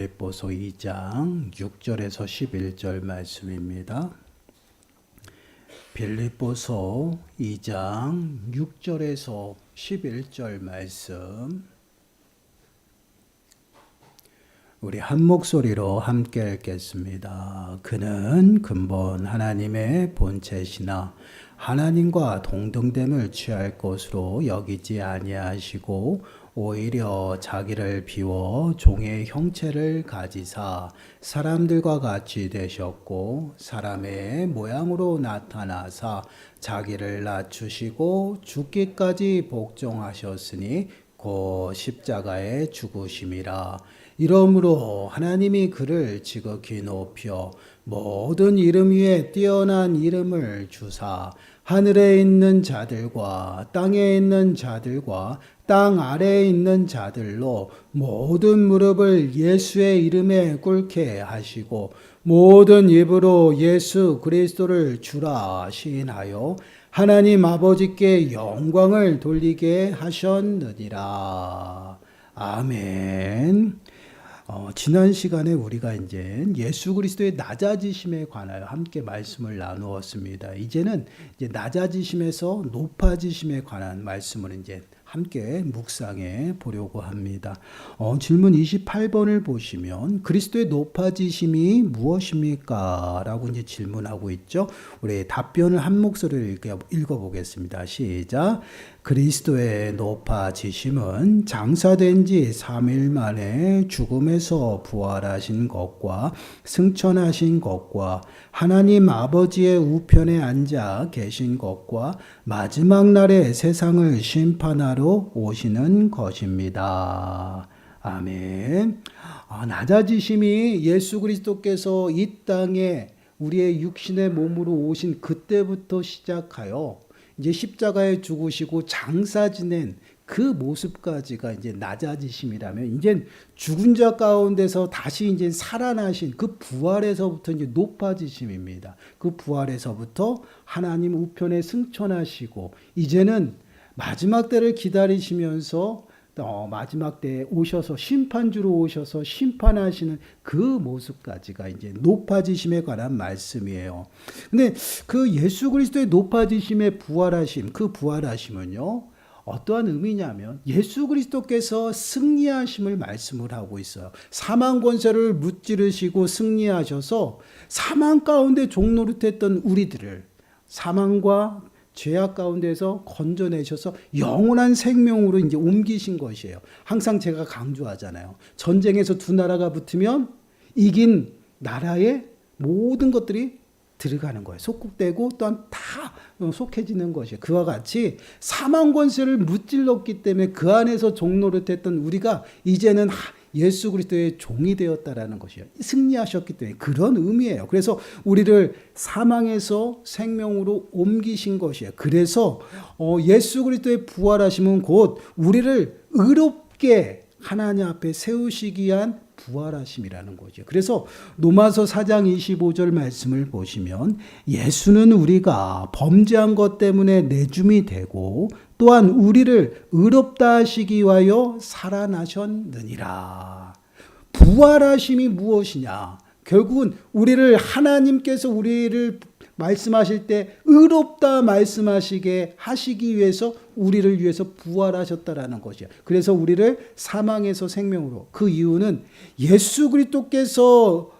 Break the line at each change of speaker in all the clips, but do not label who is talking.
빌립보서 2장 6절에서 11절 말씀입니다. 빌립보서 2장 6절에서 11절 말씀 우리 한 목소리로 함께 읽겠습니다. 그는 근본 하나님의 본체시나 하나님과 동등됨을 취할 것으로 여기지 아니하시고 오히려 자기를 비워 종의 형체를 가지사 사람들과 같이 되셨고 사람의 모양으로 나타나사 자기를 낮추시고 죽기까지 복종하셨으니 곧 십자가에 죽으심이라. 이러므로 하나님이 그를 지극히 높여 모든 이름 위에 뛰어난 이름을 주사 하늘에 있는 자들과 땅에 있는 자들과 땅 아래에 있는 자들로 모든 무릎을 예수의 이름에 꿇게 하시고 모든 입으로 예수 그리스도를 주라 시인하여 하나님 아버지께 영광을 돌리게 하셨느니라. 아멘. 지난 시간에 우리가 이제 예수 그리스도의 낮아지심에 관하여 함께 말씀을 나누었습니다. 이제는 낮아지심에서 높아지심에 관한 말씀을 이제 함께 묵상해 보려고 합니다. 질문 28번을 보시면 그리스도의 높아지심이 무엇입니까? 라고 이제 질문하고 있죠. 우리 답변을 한 목소리로 읽어보겠습니다. 시작. 그리스도의 높아지심은 장사된 지 3일 만에 죽음에서 부활하신 것과 승천하신 것과 하나님 아버지의 우편에 앉아 계신 것과 마지막 날에 세상을 심판하러 오시는 것입니다. 아멘. 낮아지심이 예수 그리스도께서 이 땅에 우리의 육신의 몸으로 오신 그때부터 시작하여 이제 십자가에 죽으시고 장사 지낸 그 모습까지가 이제 낮아지심이라면, 이제 죽은 자 가운데서 다시 이제 살아나신 그 부활에서부터 이제 높아지심입니다. 그 부활에서부터 하나님 우편에 승천하시고 이제는 마지막 때를 기다리시면서 마지막 때에 오셔서 심판주로 오셔서 심판하시는 그 모습까지가 이제 높아지심에 관한 말씀이에요. 근데 그 예수 그리스도의 높아지심의 부활하심, 그 부활하심은요, 어떠한 의미냐면 예수 그리스도께서 승리하심을 말씀을 하고 있어요. 사망 권세를 무찌르시고 승리하셔서 사망 가운데 종노릇했던 우리들을 사망과 죄악 가운데서 건져내셔서 영원한 생명으로 이제 옮기신 것이에요. 항상 제가 강조하잖아요. 전쟁에서 두 나라가 붙으면 이긴 나라의 모든 것들이 들어가는 거예요. 속국되고 또한 다 속해지는 것이에요. 그와 같이 사망 권세를 무찔렀기 때문에 그 안에서 종노릇했던 우리가 이제는 예수 그리스도의 종이 되었다라는 것이에요. 승리하셨기 때문에 그런 의미예요. 그래서 우리를 사망에서 생명으로 옮기신 것이에요. 그래서 예수 그리스도의 부활하심은 곧 우리를 의롭게 하나님 앞에 세우시기 위한 부활하심이라는 거죠. 그래서 로마서 4장 25절 말씀을 보시면 예수는 우리가 범죄한 것 때문에 내줌이 되고 또한 우리를 의롭다 하시기 위하여 살아나셨느니라. 부활하심이 무엇이냐? 결국은 우리를 하나님께서 우리를 말씀하실 때 의롭다 말씀하시게 하시기 위해서 우리를 위해서 부활하셨다라는 것이야. 그래서 우리를 사망에서 생명으로. 그 이유는 예수 그리스도께서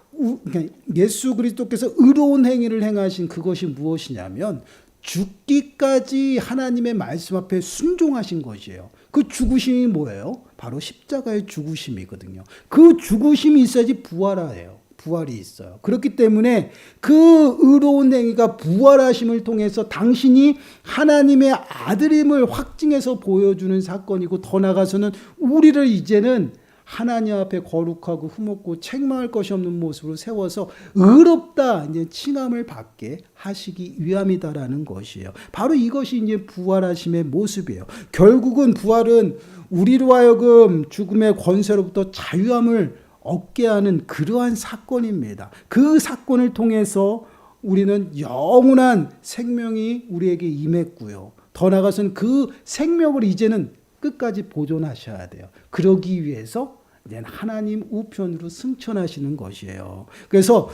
의로운 행위를 행하신 그것이 무엇이냐면 죽기까지 하나님의 말씀 앞에 순종하신 것이에요. 그 죽으심이 뭐예요? 바로 십자가의 죽으심이거든요. 그 죽으심이 있어야지 부활이 있어요. 그렇기 때문에 그 의로운 행위가 부활하심을 통해서 당신이 하나님의 아들임을 확증해서 보여주는 사건이고, 더 나아가서는 우리를 이제는 하나님 앞에 거룩하고 흠없고 책망할 것이 없는 모습으로 세워서 의롭다 이제 칭함을 받게 하시기 위함이다라는 것이에요. 바로 이것이 이제 부활하심의 모습이에요. 결국은 부활은 우리로 하여금 죽음의 권세로부터 자유함을 얻게 하는 그러한 사건입니다. 그 사건을 통해서 우리는 영원한 생명이 우리에게 임했고요. 더 나아가서는 그 생명을 이제는 끝까지 보존하셔야 돼요. 그러기 위해서 이제 하나님 우편으로 승천하시는 것이에요. 그래서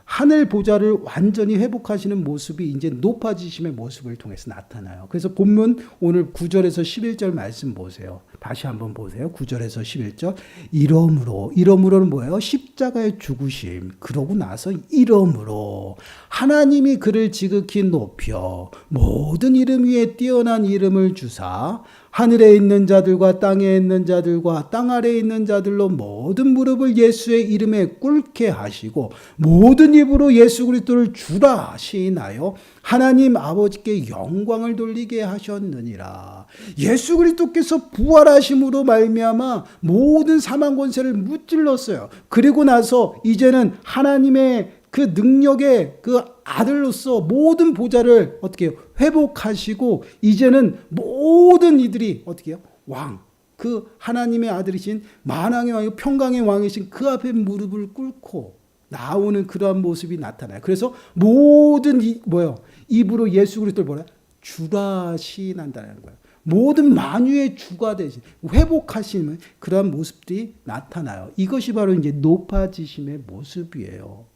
하늘 보좌를 완전히 회복하시는 모습이 이제 높아지심의 모습을 통해서 나타나요. 그래서 본문 오늘 9절에서 11절 말씀 보세요. 다시 한번 보세요. 9절에서 11절. 이러므로는 뭐예요? 십자가의 죽으심. 그러고 나서 이러므로 하나님이 그를 지극히 높여 모든 이름 위에 뛰어난 이름을 주사 하늘에 있는 자들과 땅에 있는 자들과 땅 아래에 있는 자들로 모든 무릎을 예수의 이름에 꿇게 하시고 모든 입으로 예수 그리스도를 주라 시인하여 하나님 아버지께 영광을 돌리게 하셨느니라. 예수 그리스도께서 부활하심으로 말미암아 모든 사망 권세를 무찔렀어요. 그리고 나서 이제는 하나님의 그 능력의 그 아들로서 모든 보좌를 어떻게 해요? 회복하시고 이제는 모든 이들이 어떻게 해요? 왕, 그 하나님의 아들이신 만왕의 왕이고 평강의 왕이신 그 앞에 무릎을 꿇고 나오는 그러한 모습이 나타나요. 그래서 모든 입으로 예수 그리스도를 뭐라? 주라 시인한다는 거예요. 모든 만유의 주가 되신 회복하시는 그러한 모습들이 나타나요. 이것이 바로 이제 높아지심의 모습이에요.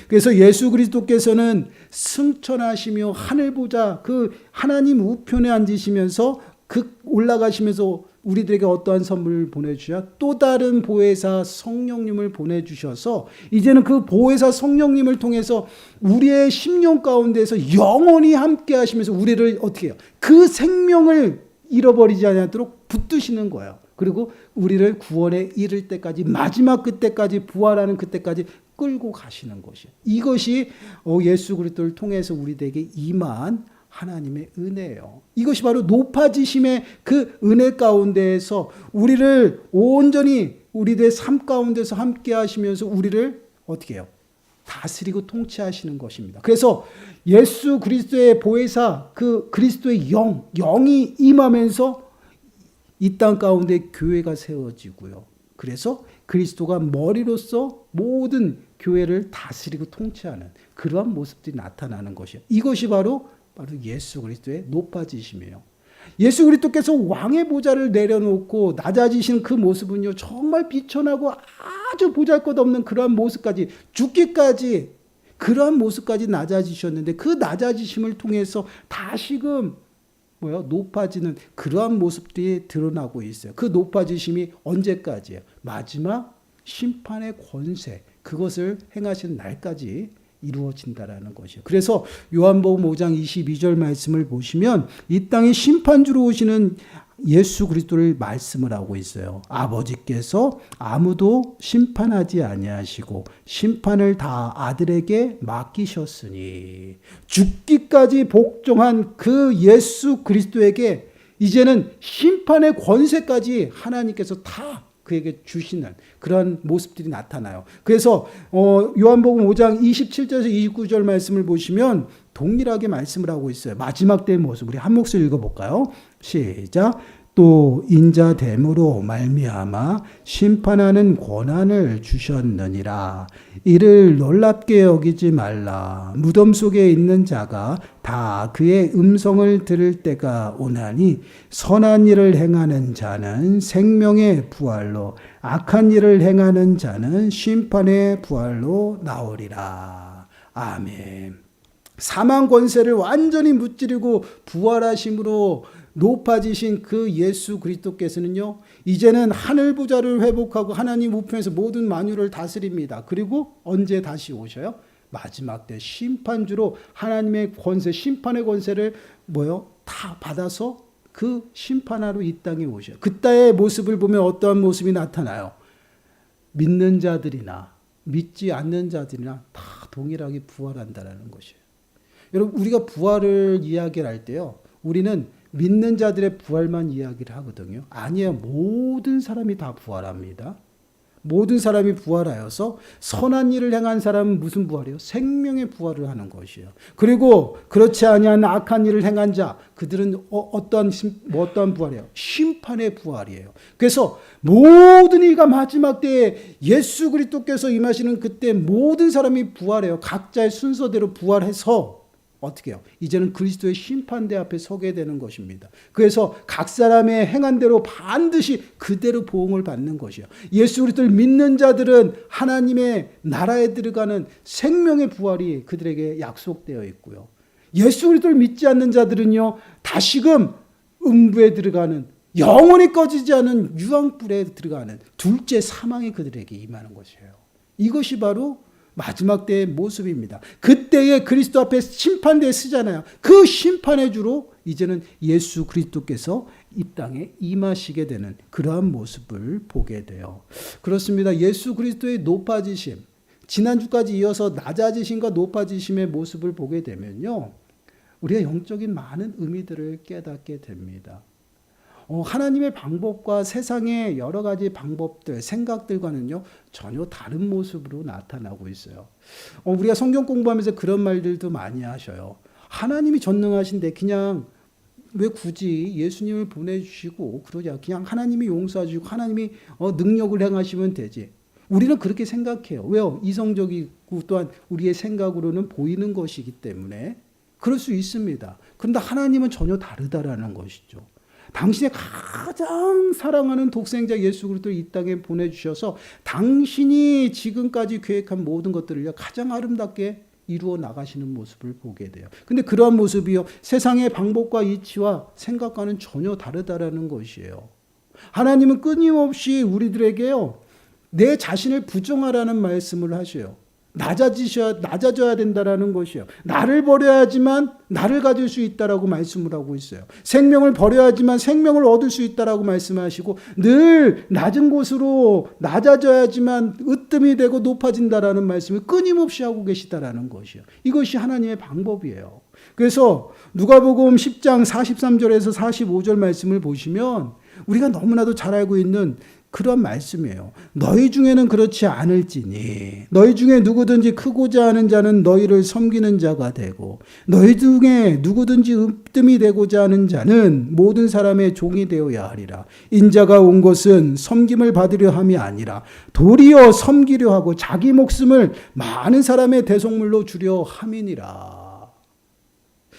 그래서 예수 그리스도께서는 승천하시며 하늘 보좌 그 하나님 우편에 앉으시면서 그 올라가시면서 우리들에게 어떠한 선물을 보내주셔? 또 다른 보혜사 성령님을 보내주셔서 이제는 그 보혜사 성령님을 통해서 우리의 심령 가운데서 영원히 함께 하시면서 우리를 어떻게 해요? 그 생명을 잃어버리지 않도록 붙드시는 거예요. 그리고 우리를 구원에 이를 때까지 마지막 그때까지 부활하는 그때까지 끌고 가시는 것이에요. 이것이 예수 그리스도를 통해서 우리에게 임한 하나님의 은혜예요. 이것이 바로 높아지심의 그 은혜 가운데에서 우리를 온전히 우리의 삶 가운데서 함께 하시면서 우리를 어떻게 해요? 다스리고 통치하시는 것입니다. 그래서 예수 그리스도의 보혜사 그 그리스도의 영이 임하면서 이 땅 가운데 교회가 세워지고요. 그래서 그리스도가 머리로서 모든 교회를 다스리고 통치하는 그러한 모습들이 나타나는 것이에요. 이것이 바로 예수 그리스도의 높아지심이에요. 예수 그리스도께서 왕의 보좌를 내려놓고 낮아지신 그 모습은요, 정말 비천하고 아주 보잘것없는 그러한 모습까지 죽기까지 그러한 모습까지 낮아지셨는데 그 낮아지심을 통해서 다시금 높아지는 그러한 모습들이 드러나고 있어요. 그 높아지심이 언제까지예요? 마지막 심판의 권세, 그것을 행하시는 날까지 이루어진다라는 것이에요. 그래서 요한복음 5장 22절 말씀을 보시면 이 땅에 심판주로 오시는 예수 그리스도를 말씀을 하고 있어요. 아버지께서 아무도 심판하지 아니하시고 심판을 다 아들에게 맡기셨으니 죽기까지 복종한 그 예수 그리스도에게 이제는 심판의 권세까지 하나님께서 다 그에게 주시는 그런 모습들이 나타나요. 그래서 요한복음 5장 27절에서 29절 말씀을 보시면 동일하게 말씀을 하고 있어요. 마지막 때의 모습. 우리 한 목소리 읽어볼까요? 시작. 또 인자됨으로 말미암아 심판하는 권한을 주셨느니라. 이를 놀랍게 여기지 말라. 무덤 속에 있는 자가 다 그의 음성을 들을 때가 오나니 선한 일을 행하는 자는 생명의 부활로 악한 일을 행하는 자는 심판의 부활로 나오리라. 아멘. 사망 권세를 완전히 무찌르고 부활하심으로 높아지신 그 예수 그리스도께서는요, 이제는 하늘 보좌를 회복하고 하나님 우편에서 모든 만유를 다스립니다. 그리고 언제 다시 오셔요? 마지막 때 심판주로 하나님의 권세, 심판의 권세를 다 받아서 그 심판하러 이 땅에 오셔요. 그때의 모습을 보면 어떠한 모습이 나타나요? 믿는 자들이나 믿지 않는 자들이나 다 동일하게 부활한다는 것이에요. 여러분, 우리가 부활을 이야기할 때요, 우리는 믿는 자들의 부활만 이야기를 하거든요. 아니에요. 모든 사람이 다 부활합니다. 모든 사람이 부활하여서 선한 일을 행한 사람은 무슨 부활이에요? 생명의 부활을 하는 것이에요. 그리고 그렇지 아니한 악한 일을 행한 자, 그들은 어떠한 부활이에요? 심판의 부활이에요. 그래서 모든 이가 마지막 때에 예수 그리스도께서 임하시는 그때 모든 사람이 부활해요. 각자의 순서대로 부활해서 어떻게 해요? 이제는 그리스도의 심판대 앞에 서게 되는 것입니다. 그래서 각 사람의 행한 대로 반드시 그대로 보응을 받는 것이에요. 예수 그리스도를 믿는 자들은 하나님의 나라에 들어가는 생명의 부활이 그들에게 약속되어 있고요. 예수 그리스도를 믿지 않는 자들은요, 다시금 음부에 들어가는, 영원히 꺼지지 않은 유황불에 들어가는 둘째 사망이 그들에게 임하는 것이에요. 이것이 바로 마지막 때의 모습입니다. 그때에 그리스도 앞에 심판대에 서잖아요. 그 심판의 주로 이제는 예수 그리스도께서 이 땅에 임하시게 되는 그러한 모습을 보게 돼요. 그렇습니다. 예수 그리스도의 높아지심, 지난주까지 이어서 낮아지심과 높아지심의 모습을 보게 되면요, 우리가 영적인 많은 의미들을 깨닫게 됩니다. 하나님의 방법과 세상의 여러 가지 방법들, 생각들과는요, 전혀 다른 모습으로 나타나고 있어요. 우리가 성경 공부하면서 그런 말들도 많이 하셔요. 하나님이 전능하신데 그냥 왜 굳이 예수님을 보내주시고 그러냐. 그냥 하나님이 용서하시고 하나님이 능력을 행하시면 되지. 우리는 그렇게 생각해요. 왜요? 이성적이고 또한 우리의 생각으로는 보이는 것이기 때문에 그럴 수 있습니다. 그런데 하나님은 전혀 다르다라는 것이죠. 당신의 가장 사랑하는 독생자 예수 그리스도를 이 땅에 보내주셔서 당신이 지금까지 계획한 모든 것들을 가장 아름답게 이루어 나가시는 모습을 보게 돼요. 근데 그러한 모습이요, 세상의 방법과 이치와 생각과는 전혀 다르다라는 것이에요. 하나님은 끊임없이 우리들에게요, 내 자신을 부정하라는 말씀을 하셔요. 낮아져야 된다라는 것이에요. 나를 버려야지만 나를 가질 수 있다라고 말씀을 하고 있어요. 생명을 버려야지만 생명을 얻을 수 있다라고 말씀하시고, 늘 낮은 곳으로 낮아져야지만 으뜸이 되고 높아진다라는 말씀을 끊임없이 하고 계시다라는 것이에요. 이것이 하나님의 방법이에요. 그래서 누가복음 10장 43절에서 45절 말씀을 보시면 우리가 너무나도 잘 알고 있는 그런 말씀이에요. 너희 중에는 그렇지 않을지니 너희 중에 누구든지 크고자 하는 자는 너희를 섬기는 자가 되고 너희 중에 누구든지 으뜸이 되고자 하는 자는 모든 사람의 종이 되어야 하리라. 인자가 온 것은 섬김을 받으려 함이 아니라 도리어 섬기려 하고 자기 목숨을 많은 사람의 대속물로 주려 함이니라.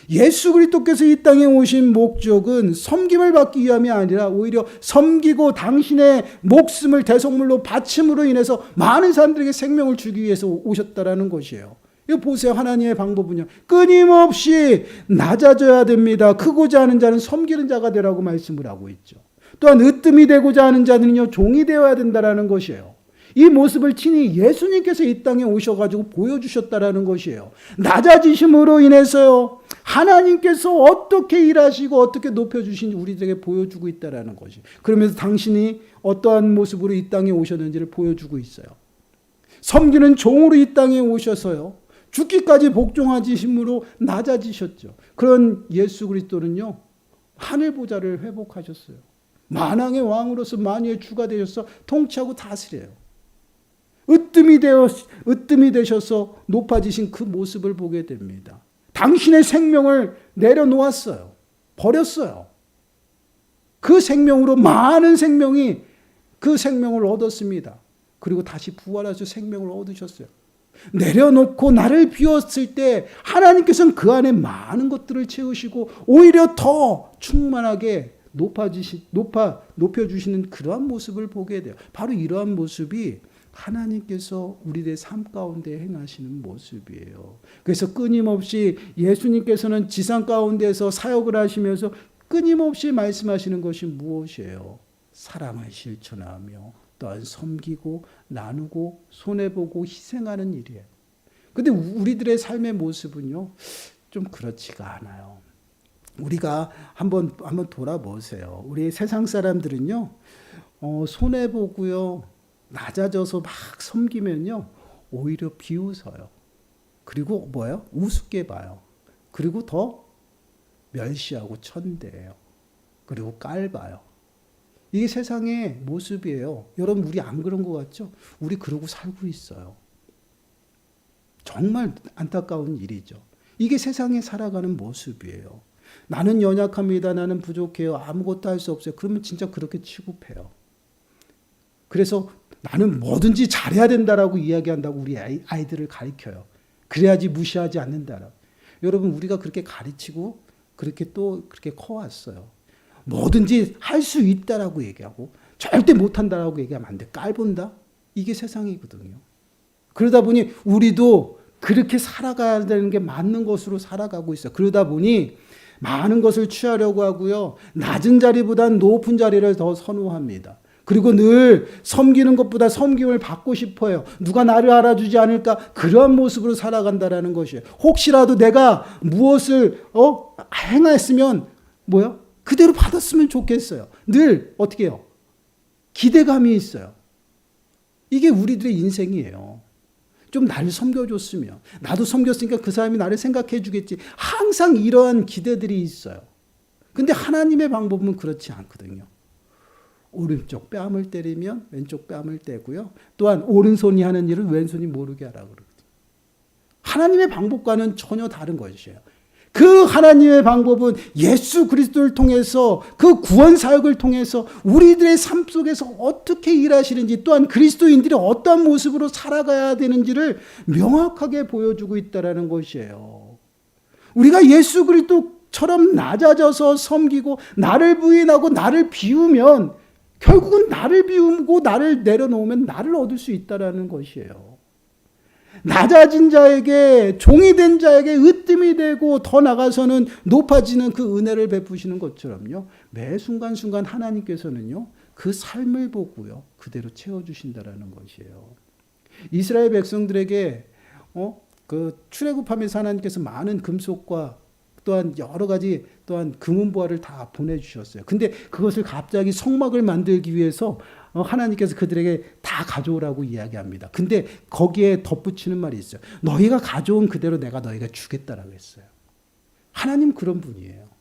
예수 그리스도께서 이 땅에 오신 목적은 섬김을 받기 위함이 아니라 오히려 섬기고 당신의 목숨을 대속물로 바침으로 인해서 많은 사람들에게 생명을 주기 위해서 오셨다라는 것이에요. 이거 보세요. 하나님의 방법은요, 끊임없이 낮아져야 됩니다. 크고자 하는 자는 섬기는 자가 되라고 말씀을 하고 있죠. 또한 으뜸이 되고자 하는 자는요, 종이 되어야 된다라는 것이에요. 이 모습을 친히 예수님께서 이 땅에 오셔가지고 보여주셨다라는 것이에요. 낮아지심으로 인해서요, 하나님께서 어떻게 일하시고 어떻게 높여주신지 우리들에게 보여주고 있다라는 것이. 그러면서 당신이 어떠한 모습으로 이 땅에 오셨는지를 보여주고 있어요. 섬기는 종으로 이 땅에 오셔서요, 죽기까지 복종하심으로 낮아지셨죠. 그런 예수 그리스도는요, 하늘 보좌를 회복하셨어요. 만왕의 왕으로서 만유의 주가 되셔서 통치하고 다스려요. 으뜸이 되셔서 높아지신 그 모습을 보게 됩니다. 당신의 생명을 내려놓았어요. 버렸어요. 그 생명으로 많은 생명이 그 생명을 얻었습니다. 그리고 다시 부활하셔서 생명을 얻으셨어요. 내려놓고 나를 비웠을 때 하나님께서는 그 안에 많은 것들을 채우시고 오히려 더 충만하게 높여주시는 그러한 모습을 보게 돼요. 바로 이러한 모습이 하나님께서 우리의 삶 가운데 행하시는 모습이에요. 그래서 끊임없이 예수님께서는 지상 가운데서 사역을 하시면서 끊임없이 말씀하시는 것이 무엇이에요? 사랑을 실천하며 또한 섬기고 나누고 손해보고 희생하는 일이에요. 근데 우리들의 삶의 모습은요, 좀 그렇지가 않아요. 우리가 한번 돌아보세요. 우리 세상 사람들은요, 손해보고요, 낮아져서 막 섬기면요, 오히려 비웃어요. 그리고 뭐예요? 우습게 봐요. 그리고 더 멸시하고 천대해요. 그리고 깔봐요. 이게 세상의 모습이에요. 여러분, 우리 안 그런 것 같죠? 우리 그러고 살고 있어요. 정말 안타까운 일이죠. 이게 세상에 살아가는 모습이에요. 나는 연약합니다. 나는 부족해요. 아무것도 할 수 없어요. 그러면 진짜 그렇게 취급해요. 그래서 나는 뭐든지 잘해야 된다라고 이야기한다고 우리 아이들을 가르쳐요. 그래야지 무시하지 않는다라고. 여러분 우리가 그렇게 가르치고 그렇게 또 그렇게 커왔어요. 뭐든지 할 수 있다라고 얘기하고 절대 못한다라고 얘기하면 안 돼. 깔본다? 이게 세상이거든요. 그러다 보니 우리도 그렇게 살아가야 되는 게 맞는 것으로 살아가고 있어요. 그러다 보니 많은 것을 취하려고 하고요. 낮은 자리보다는 높은 자리를 더 선호합니다. 그리고 늘 섬기는 것보다 섬김을 받고 싶어요. 누가 나를 알아주지 않을까? 그런 모습으로 살아간다라는 것이에요. 혹시라도 내가 무엇을 행했으면 뭐요? 그대로 받았으면 좋겠어요. 늘 어떻게 해요? 기대감이 있어요. 이게 우리들의 인생이에요. 좀 나를 섬겨줬으면, 나도 섬겼으니까 그 사람이 나를 생각해 주겠지. 항상 이러한 기대들이 있어요. 근데 하나님의 방법은 그렇지 않거든요. 오른쪽 뺨을 때리면 왼쪽 뺨을 떼고요. 또한 오른손이 하는 일을 왼손이 모르게 하라고 그러거든요. 하나님의 방법과는 전혀 다른 것이에요. 그 하나님의 방법은 예수 그리스도를 통해서 그 구원 사역을 통해서 우리들의 삶 속에서 어떻게 일하시는지 또한 그리스도인들이 어떤 모습으로 살아가야 되는지를 명확하게 보여주고 있다는 것이에요. 우리가 예수 그리스도처럼 낮아져서 섬기고 나를 부인하고 나를 비우면 결국은 나를 비우고 나를 내려놓으면 나를 얻을 수 있다는 것이에요. 낮아진 자에게 종이 된 자에게 으뜸이 되고 더 나가서는 높아지는 그 은혜를 베푸시는 것처럼요. 매 순간순간 하나님께서는요. 그 삶을 보고요. 그대로 채워주신다라는 것이에요. 이스라엘 백성들에게 그 출애굽하면서 하나님께서 많은 금속과 또한 여러 가지 또한 금은보화를 다 보내주셨어요. 근데 그것을 갑자기 성막을 만들기 위해서 하나님께서 그들에게 다 가져오라고 이야기합니다. 근데 거기에 덧붙이는 말이 있어요. 너희가 가져온 그대로 내가 너희가 주겠다라고 했어요. 하나님 그런 분이에요.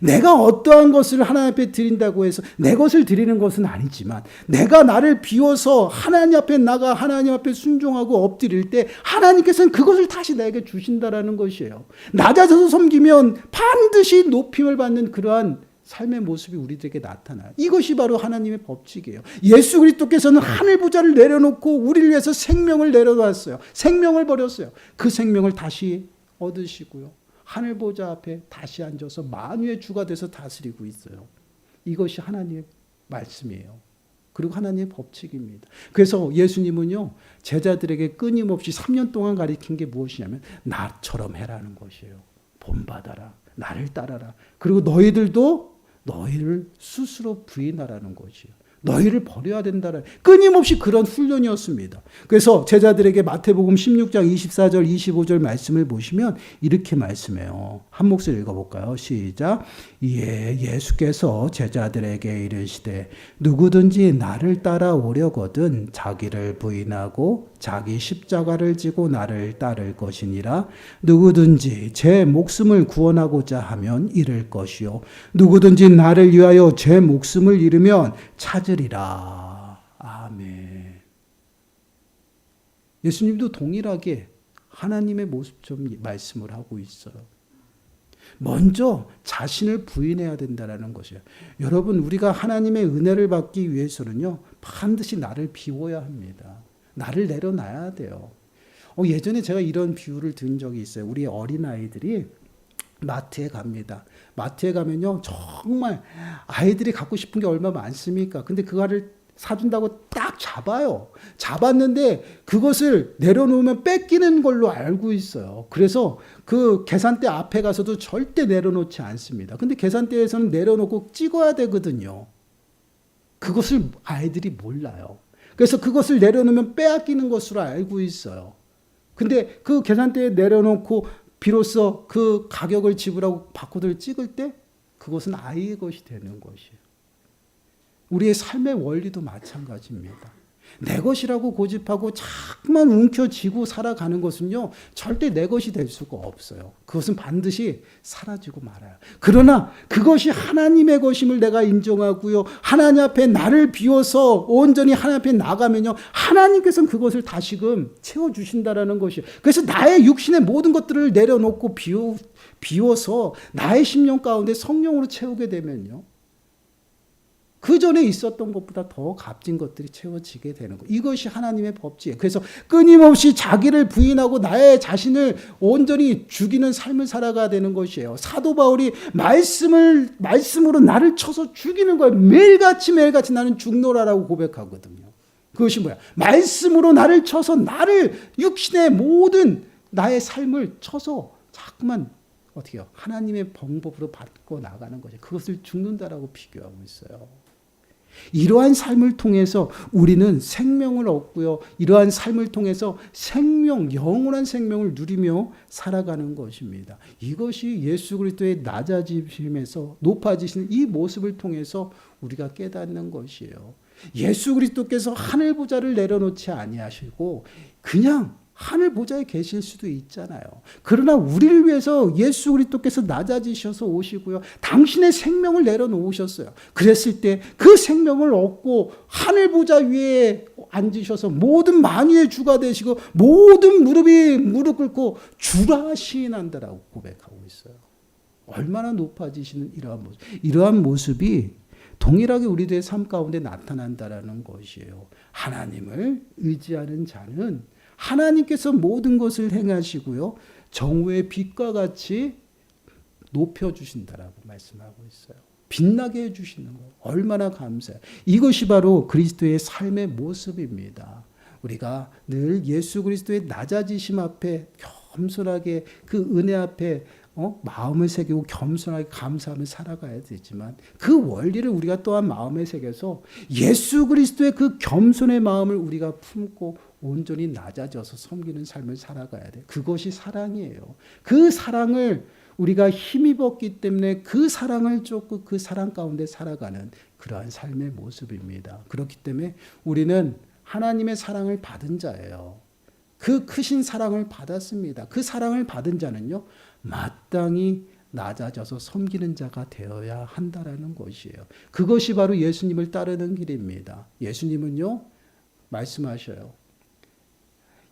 내가 어떠한 것을 하나님 앞에 드린다고 해서 내 것을 드리는 것은 아니지만 내가 나를 비워서 하나님 앞에 나가 하나님 앞에 순종하고 엎드릴 때 하나님께서는 그것을 다시 내게 주신다라는 것이에요. 낮아져서 섬기면 반드시 높임을 받는 그러한 삶의 모습이 우리들에게 나타나요. 이것이 바로 하나님의 법칙이에요. 예수 그리스도께서는 하늘 보좌를 내려놓고 우리를 위해서 생명을 내려놨어요. 생명을 버렸어요. 그 생명을 다시 얻으시고요. 하늘 보좌 앞에 다시 앉아서 만유의 주가 돼서 다스리고 있어요. 이것이 하나님의 말씀이에요. 그리고 하나님의 법칙입니다. 그래서 예수님은요. 제자들에게 끊임없이 3년 동안 가르친 게 무엇이냐면 나처럼 해라는 것이에요. 본받아라. 나를 따라라. 그리고 너희들도 너희를 스스로 부인하라는 것이에요. 너희를 버려야 된다는 끊임없이 그런 훈련이었습니다. 그래서 제자들에게 마태복음 16장 24절 25절 말씀을 보시면 이렇게 말씀해요. 한 목소리 읽어볼까요? 시작. 예수께서 제자들에게 이르시되 누구든지 나를 따라오려거든 자기를 부인하고 자기 십자가를 지고 나를 따를 것이니라. 누구든지 제 목숨을 구원하고자 하면 잃을 것이요 누구든지 나를 위하여 제 목숨을 잃으면 찾으리라. 아멘. 예수님도 동일하게 하나님의 모습처럼 말씀을 하고 있어요. 먼저 자신을 부인해야 된다는 것이에요. 여러분 우리가 하나님의 은혜를 받기 위해서는요. 반드시 나를 비워야 합니다. 나를 내려놔야 돼요. 예전에 제가 이런 비유를 든 적이 있어요. 우리 어린아이들이 마트에 갑니다. 마트에 가면요. 정말 아이들이 갖고 싶은 게 얼마나 많습니까? 근데 그거를 사준다고 딱 잡아요. 잡았는데 그것을 내려놓으면 뺏기는 걸로 알고 있어요. 그래서 그 계산대 앞에 가서도 절대 내려놓지 않습니다. 근데 계산대에서는 내려놓고 찍어야 되거든요. 그것을 아이들이 몰라요. 그래서 그것을 내려놓으면 빼앗기는 것으로 알고 있어요. 근데 그 계산대에 내려놓고 비로소 그 가격을 지불하고 바코드를 찍을 때 그것은 아이의 것이 되는 것이에요. 우리의 삶의 원리도 마찬가지입니다. 내 것이라고 고집하고 자꾸만 움켜쥐고 살아가는 것은요. 절대 내 것이 될 수가 없어요. 그것은 반드시 사라지고 말아요. 그러나 그것이 하나님의 것임을 내가 인정하고요. 하나님 앞에 나를 비워서 온전히 하나님 앞에 나가면요. 하나님께서는 그것을 다시금 채워주신다라는 것이에요. 그래서 나의 육신의 모든 것들을 내려놓고 비워서 나의 심령 가운데 성령으로 채우게 되면요. 그 전에 있었던 것보다 더 값진 것들이 채워지게 되는 것. 이것이 하나님의 법칙이에요. 그래서 끊임없이 자기를 부인하고 나의 자신을 온전히 죽이는 삶을 살아가야 되는 것이에요. 사도 바울이 말씀으로 나를 쳐서 죽이는 거예요. 매일같이 나는 죽노라라고 고백하거든요. 그것이 뭐야? 말씀으로 나를 쳐서 나를 육신의 모든 나의 삶을 쳐서 자꾸만 어떻게 해요? 하나님의 방법으로 바꿔 나가는 거죠. 그것을 죽는다라고 비교하고 있어요. 이러한 삶을 통해서 우리는 생명을 얻고요. 이러한 삶을 통해서 영원한 생명을 누리며 살아가는 것입니다. 이것이 예수 그리스도의 낮아지심에서 높아지시는 이 모습을 통해서 우리가 깨닫는 것이에요. 예수 그리스도께서 하늘 보좌를 내려놓지 아니하시고 그냥 하늘 보좌에 계실 수도 있잖아요. 그러나 우리를 위해서 예수 그리스도께서 낮아지셔서 오시고요. 당신의 생명을 내려놓으셨어요. 그랬을 때 그 생명을 얻고 하늘 보좌 위에 앉으셔서 모든 만유의 주가 되시고 모든 무릎 꿇고 주라 시인한다라고 고백하고 있어요. 얼마나 높아지시는 이러한 모습이 동일하게 우리들의 삶 가운데 나타난다라는 것이에요. 하나님을 의지하는 자는 하나님께서 모든 것을 행하시고요. 정오의 빛과 같이 높여주신다라고 말씀하고 있어요. 빛나게 해주시는 것. 얼마나 감사해요. 이것이 바로 그리스도의 삶의 모습입니다. 우리가 늘 예수 그리스도의 낮아지심 앞에 겸손하게 그 은혜 앞에 마음을 새기고 겸손하게 감사하며 살아가야 되지만 그 원리를 우리가 또한 마음에 새겨서 예수 그리스도의 그 겸손의 마음을 우리가 품고 온전히 낮아져서 섬기는 삶을 살아가야 돼. 그것이 사랑이에요. 그 사랑을 우리가 힘입었기 때문에 그 사랑을 쫓고 그 사랑 가운데 살아가는 그러한 삶의 모습입니다. 그렇기 때문에 우리는 하나님의 사랑을 받은 자예요. 그 크신 사랑을 받았습니다. 그 사랑을 받은 자는요, 마땅히 낮아져서 섬기는 자가 되어야 한다라는 것이에요. 그것이 바로 예수님을 따르는 길입니다. 예수님은요, 말씀하셔요.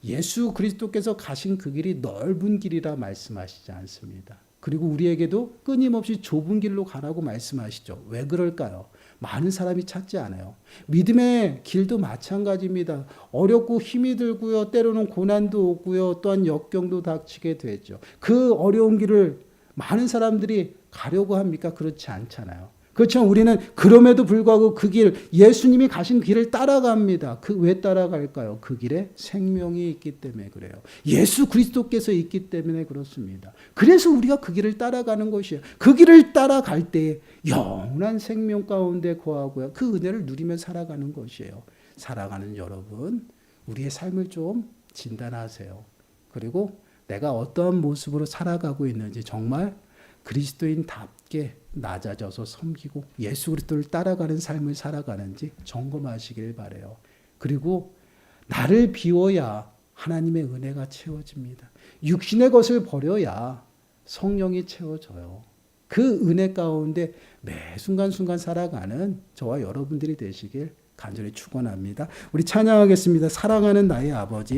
예수 그리스도께서 가신 그 길이 넓은 길이라 말씀하시지 않습니다. 그리고 우리에게도 끊임없이 좁은 길로 가라고 말씀하시죠. 왜 그럴까요? 많은 사람이 찾지 않아요. 믿음의 길도 마찬가지입니다. 어렵고 힘이 들고요. 때로는 고난도 오고요. 또한 역경도 닥치게 되죠. 그 어려운 길을 많은 사람들이 가려고 합니까? 그렇지 않잖아요. 그렇죠. 우리는 그럼에도 불구하고 그 길, 예수님이 가신 길을 따라갑니다. 왜 따라갈까요? 그 길에 생명이 있기 때문에 그래요. 예수 그리스도께서 있기 때문에 그렇습니다. 그래서 우리가 그 길을 따라가는 것이에요. 그 길을 따라갈 때 영원한 생명 가운데 거하고요. 그 은혜를 누리며 살아가는 것이에요. 살아가는 여러분, 우리의 삶을 좀 진단하세요. 그리고 내가 어떠한 모습으로 살아가고 있는지 정말 그리스도인답게 낮아져서 섬기고 예수 그리스도를 따라가는 삶을 살아가는지 점검하시길 바라요. 그리고 나를 비워야 하나님의 은혜가 채워집니다. 육신의 것을 버려야 성령이 채워져요. 그 은혜 가운데 매 순간순간 살아가는 저와 여러분들이 되시길 간절히 축원합니다. 우리 찬양하겠습니다. 사랑하는 나의 아버지.